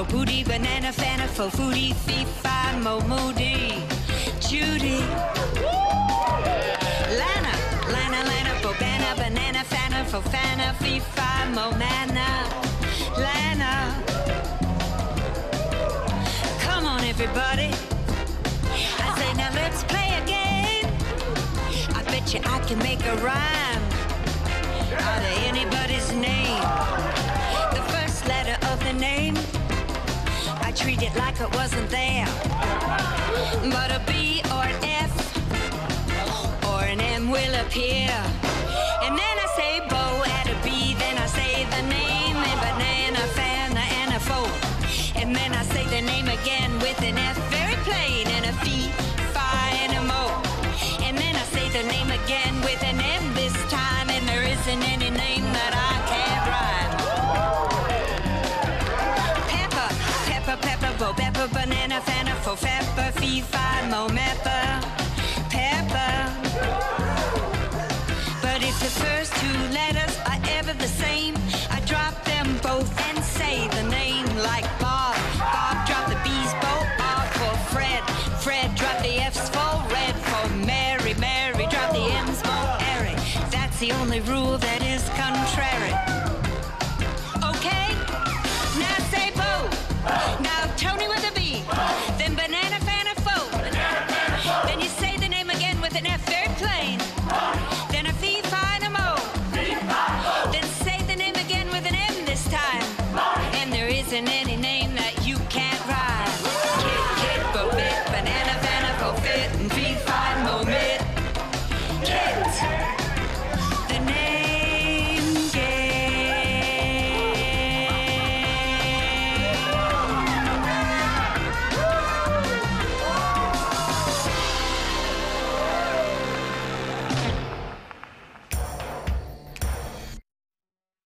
mo booty, banana, fana, fo foodie, fee, fi, mo moody, Judy. Lana, Lana, Lana, fo bana, banana, fana, fo fana, fee, fi, mo mana, Lana. Come on, everybody. I say, now let's play again. I bet you I can make a rhyme out of anybody's name. The first letter of the name, I treat it like it wasn't there. But a B or an F or an M will appear. And then I say bow at a B, then I say the name, and banana, fana, and a fo. And then I say the name again with an F, very plain, and a fee, fi, and a mo. And then I say the name again with an M this time, and there isn't any name that I can't rhyme. Pepper, pepper, pepper, bo, pepper, banana, fana, fo, pepper, fee, fi, mo, mepper, pepper. But if the first two letters are ever the same, I drop them both and say the name like Bob. Bob, drop the B's, Bo, R for Fred. Fred, drop the F's for Red. For Mary, Mary, drop the M's, Mo, Eric. That's the only rule that